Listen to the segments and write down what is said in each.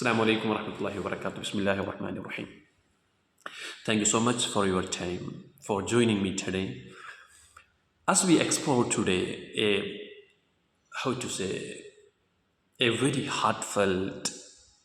Assalamu alaikum wa rahmatullahi wa barakatuh. Bismillahir Rahmanir Rahim. Thank you so much for your time, for joining me today. As we explore today how to say, a very heartfelt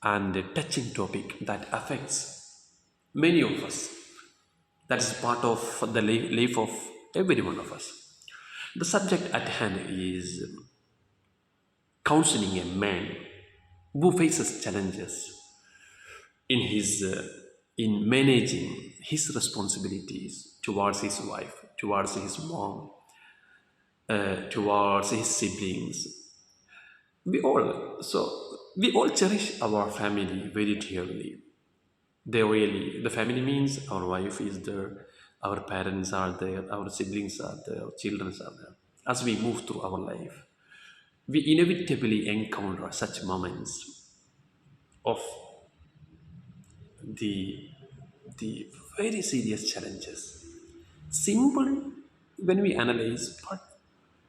and a touching topic that affects many of us, that is part of the life of every one of us. The subject at hand is counseling a man who faces challenges in his in managing his responsibilities towards his wife, towards his mom, towards his siblings. We all cherish our family very dearly. The family means our wife is there, our parents are there, our siblings are there, our children are there. As we move through our life, we inevitably encounter such moments of the the very serious challenges. Simple when we analyze, but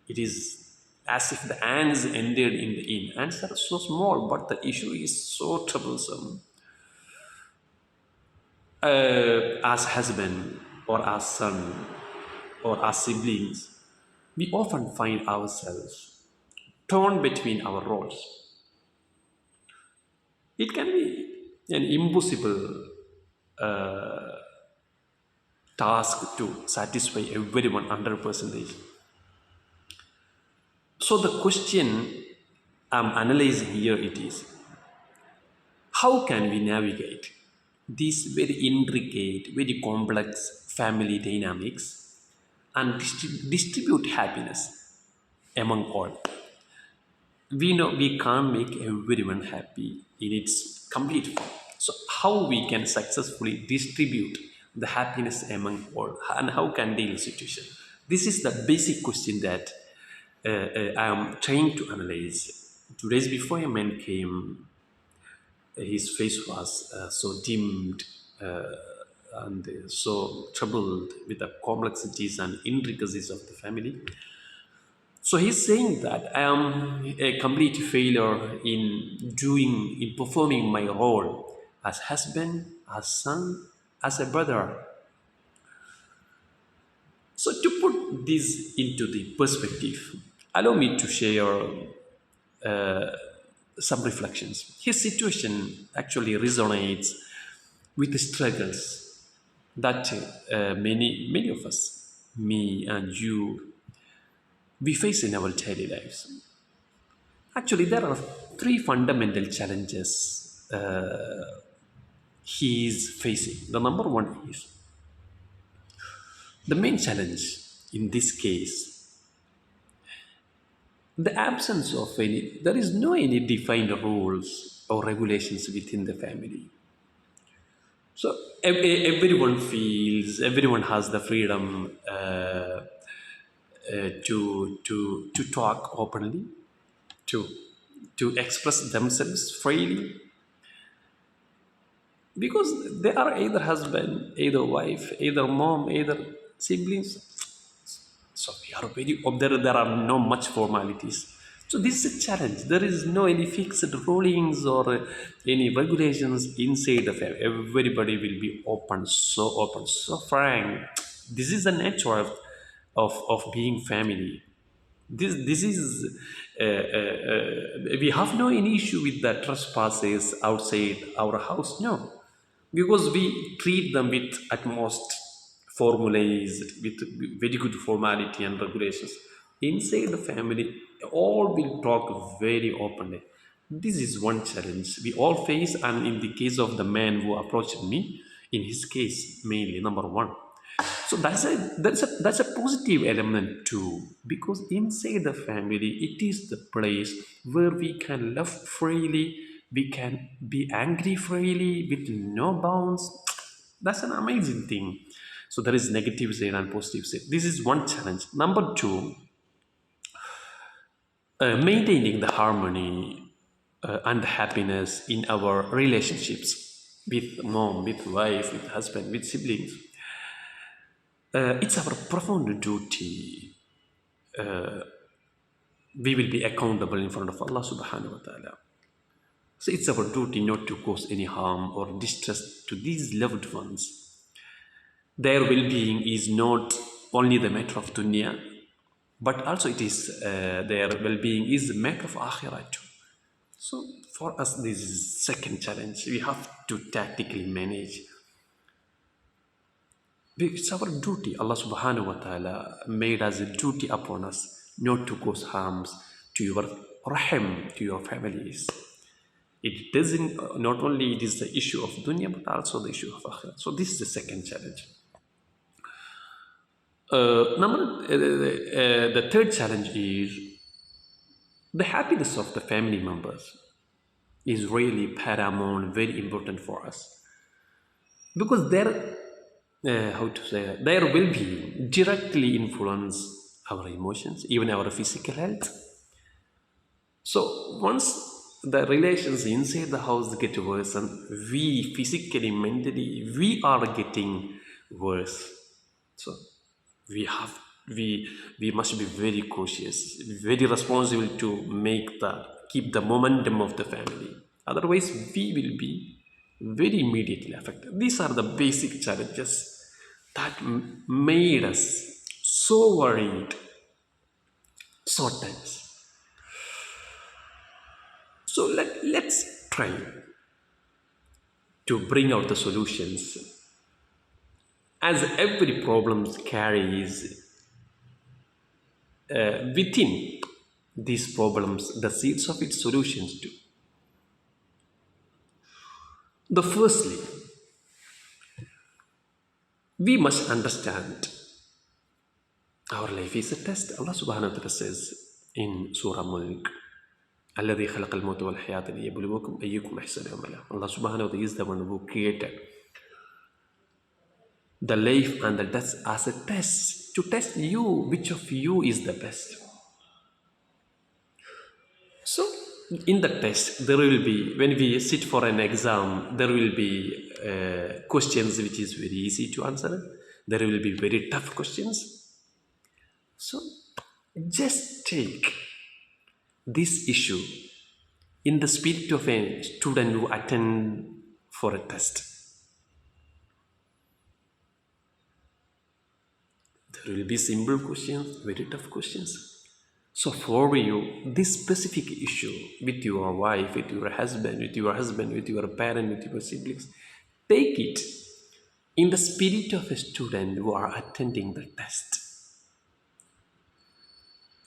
it is as if the ants ended in the inn. Ants are so small, but the issue is so troublesome. As husband or as son or as siblings, we often find ourselves torn between our roles. It can be an impossible task to satisfy everyone 100%. So the question I'm analyzing here it is, how can we navigate these very intricate, very complex family dynamics and distribute happiness among all? We know we can't make everyone happy in its complete form. So how we can successfully distribute the happiness among all and how can deal with situation? This is the basic question that I am trying to analyze. 2 days before a man came, his face was so dimmed and so troubled with the complexities and intricacies of the family. So he's saying that I am a complete failure in performing my role as husband, as son, as a brother. So to put this into the perspective, allow me to share some reflections. His situation actually resonates with the struggles that many of us, me and you, we face in our daily lives. Actually, there are three fundamental challenges he is facing. The number one is the main challenge in this case, the absence of any, there is no any defined rules or regulations within the family. So everyone has the freedom to talk openly, to to express themselves freely, because they are either husband, either wife, either mom, either siblings. So we are very there are no much formalities. So this is a challenge. There is no any fixed rulings or any regulations inside the family. Everybody will be open, so frank. This is the nature of being family. This is we have no any issue with the trespasses outside our house, no, because we treat them with utmost formalized, with very good formality and regulations. Inside the family, all will talk very openly. This is one challenge we all face, and in the case of the man who approached me, in his case mainly number one. So that's a positive element too, because inside the family it is the place where we can love freely, we can be angry freely with no bounds. That's an amazing thing. So there is negative side and positive side. This is one challenge. Number two, maintaining the harmony and the happiness in our relationships with mom, with wife, with husband, with siblings. It's our profound duty. We will be accountable in front of Allah subhanahu wa ta'ala. So it's our duty not to cause any harm or distress to these loved ones. Their well-being is not only the matter of dunya, but also it is their well-being is the matter of akhirah too. So for us, this is second challenge. We have to tactically manage. It's our duty. Allah subhanahu wa ta'ala made us a duty upon us not to cause harms to your rahim, to your families. It doesn't, not only it is the issue of dunya, but also the issue of akhirah. So this is the second challenge. The third challenge is the happiness of the family members is really paramount, very important for us, because their how to say their well-being directly influence our emotions, even our physical health. So once the relations inside the house get worse, and we physically, mentally, we are getting worse. So we have we must be very cautious, very responsible to make the keep the momentum of the family. Otherwise, we will be very immediately affected. These are the basic challenges that made us so worried so times. So let's try to bring out the solutions, as every problem carries within these problems the seeds of its solutions too. The firstly, we must understand our life is a test. Allah subhanahu wa ta'ala says in Surah Mulk, الذي خلق الموت والحياة ليبلوكم أيكم أحسن عملا. Allah subhanahu wa ta'ala is the one who created the life and the death as a test, to test you, which of you is the best. So in the test, there will be, when we sit for an exam, there will be questions which is very easy to answer. There will be very tough questions. So just take this issue in the spirit of a student who attend for a test. There will be simple questions, very tough questions. So for you, this specific issue with your wife, with your husband, with your parent, with your siblings, take it in the spirit of a student who are attending the test.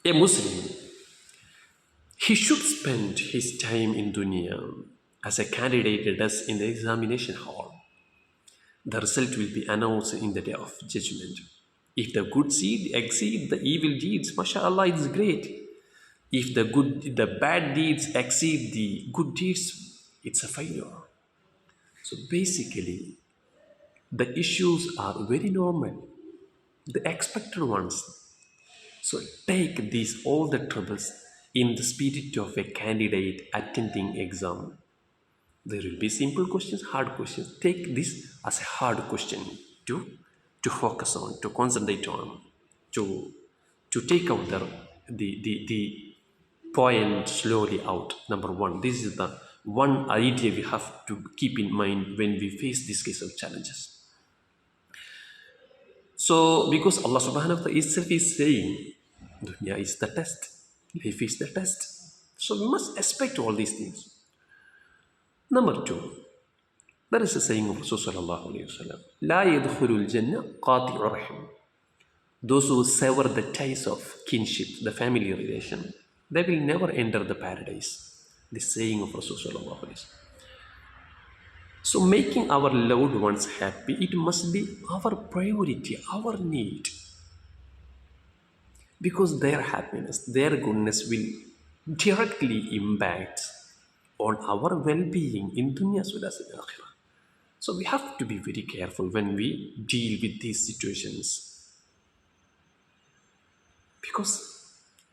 A Muslim, he should spend his time in dunya as a candidate does in the examination hall. The result will be announced in the day of judgment. If the good seed exceed the evil deeds, mashallah, it's great. If the bad deeds exceed the good deeds, it's a failure. So basically, the issues are very normal, the expected ones. So take these all the troubles in the spirit of a candidate attending exam. There will be simple questions, hard questions. Take this as a hard question to focus on, to concentrate on, to take out the point slowly out. Number one, this is the one idea we have to keep in mind when we face this case of challenges. So because Allah subhanahu wa ta'ala itself is saying, dunya is the test, life is the test. So we must expect all these things. Number two, there is a saying of Rasul sallallahu alayhi wa sallam, لا يدخل الجنة قاطع رحم. Those who sever the ties of kinship, the family relation, they will never enter the paradise. The saying of Rasul sallallahu alayhi wa sallam. So making our loved ones happy, it must be our priority, our need. Because their happiness, their goodness will directly impact on our well-being in dunya as well as in akhirah. So we have to be very careful when we deal with these situations, because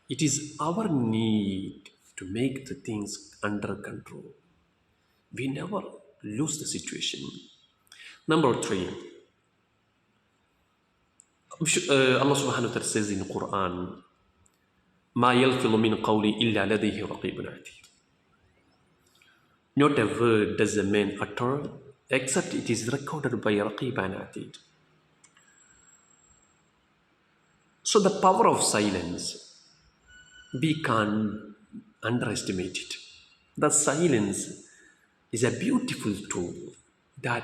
it is our need to make the things under control. We never lose the situation. Number three, Allah subhanahu wa ta'ala says in the Quran, ما يلفظ من قول إلا لديه رقيب عتيد. Not a word does a man utter, except it is recorded by Raqib and Atid. So the power of silence, we can't underestimate it. The silence is a beautiful tool that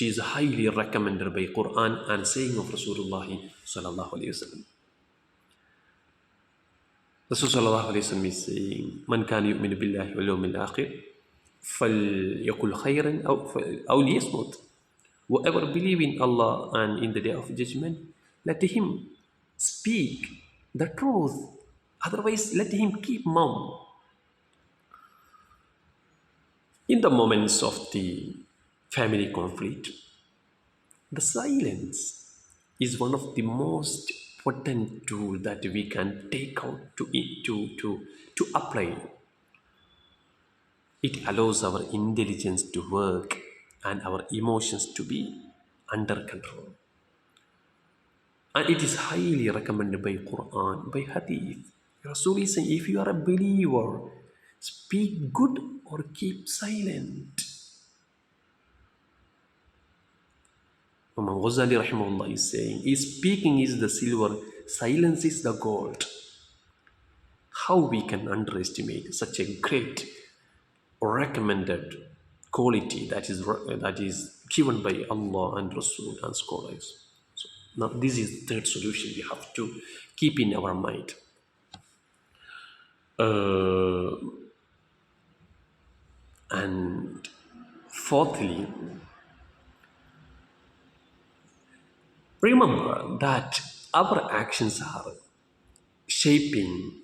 is highly recommended by Quran and saying of Rasulullah sallallahu alaihi wasallam. Rasul sallallahu alaihi wasallam is saying, "Man kana yu'minu billahi wal yawmil akhir, فليقل خيرا أو ليصمت." Whoever believe in Allah and in the day of judgment, let him speak the truth. Otherwise, let him keep mum. In the moments of the family conflict, the silence is one of the most potent tool that we can take out to apply. It allows our intelligence to work and our emotions to be under control. And it is highly recommended by Quran, by Hadith. Rasul is saying, if you are a believer, speak good or keep silent. Imam Ghazali rahimahullah is saying, speaking is the silver, silence is the gold. How we can underestimate such a great recommended quality that is given by Allah and Rasul and scholars. So now this is the third solution we have to keep in our mind. And fourthly, remember that our actions are shaping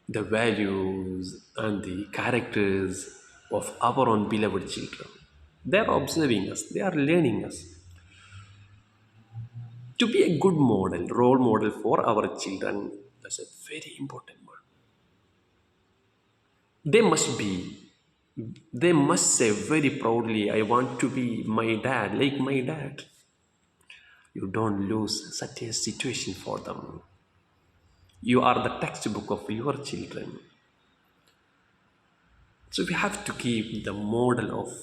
the values and the characters of our own beloved children. They are observing us, they are learning us. To be a good model, role model for our children, that's a very important one. They must be, they must say very proudly, I want to be my dad, like my dad. You don't lose such a situation for them. You are the textbook of your children. So we have to keep the model of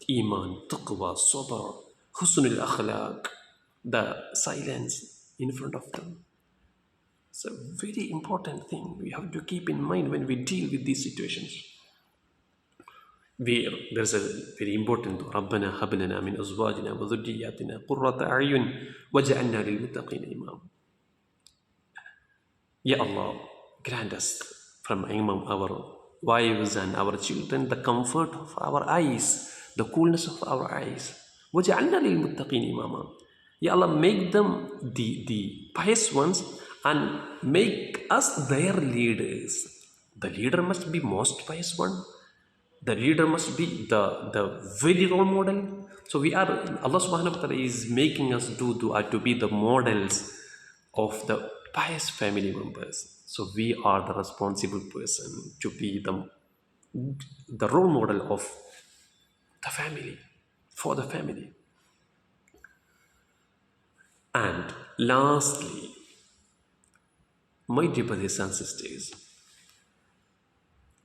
iman, taqwa, sabr, husn al-akhlaq, the silence in front of them. It's a very important thing we have to keep in mind when we deal with these situations. There's a very important ربنا هب لنا من أزواجنا وذرياتنا قرة أعين وجعلنا للمتقين إماما. Ya Allah, grant us from among our wives and our children the comfort of our eyes, the coolness of our eyes. وَجَعَلْنَا لِلْمُتَّقِينَ إِمَامًا. Ya Allah, make them the pious ones and make us their leaders. The leader must be most pious one. The leader must be the very role model. So Allah subhanahu wa ta'ala is making us do dua to be the models of the pious family members. So we are the responsible person to be the role model of the family, for the family. And lastly, my dear brothers and sisters,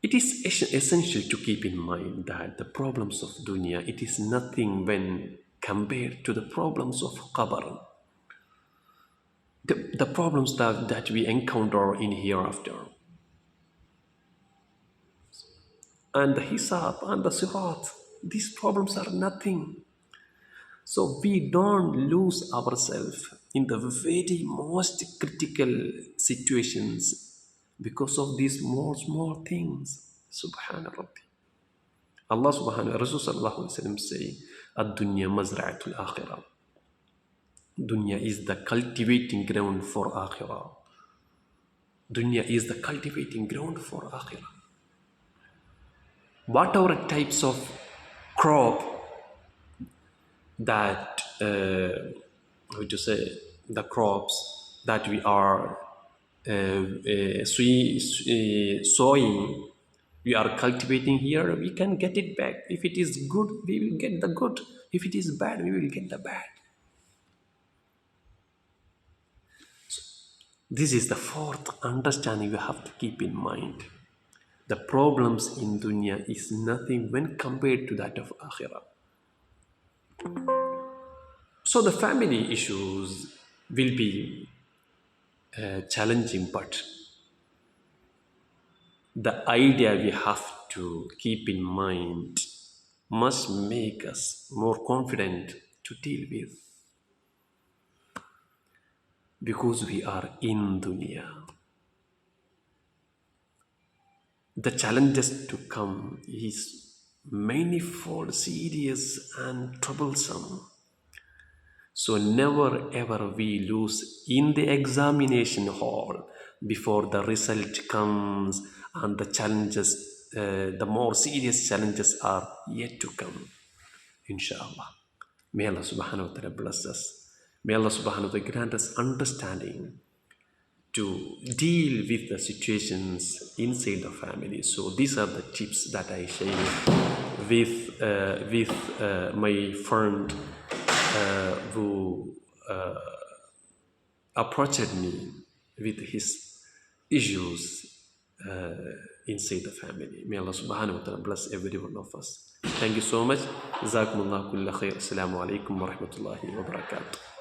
it is essential to keep in mind that the problems of dunya, it is nothing when compared to the problems of qabr, the problems that we encounter in hereafter. And the hisab and the sirat, these problems are nothing. So we don't lose ourselves in the very most critical situations because of these small things. Subhana Rabbi. Allah subhanahu Rasul sallallahu alaihi wasallam say, "Ad-dunya mazra'atul akhirah." Dunya is the cultivating ground for akhirah. Dunya is the cultivating ground for akhirah. Whatever types of crop that, how to say, the crops that we are sowing, we are cultivating here, we can get it back. If it is good, we will get the good. If it is bad, we will get the bad. So, this is the fourth understanding we have to keep in mind. The problems in dunya is nothing when compared to that of akhirah. So the family issues will be challenging, but the idea we have to keep in mind must make us more confident to deal with, because we are in dunya. The challenges to come is manifold, serious and troublesome. So never ever we lose in the examination hall before the result comes, and the challenges, the more serious challenges are yet to come, inshallah. May Allah subhanahu wa ta'ala bless us. May Allah subhanahu wa ta'ala grant us understanding to deal with the situations inside the family. So these are the tips that I share with my friend who approached me with his issues inside the family. May Allah subhanahu wa ta'ala bless every one of us. Thank you so much. Jazakumullah kulla khair. Assalamu alaikum wa rahmatullahi wa barakatuh.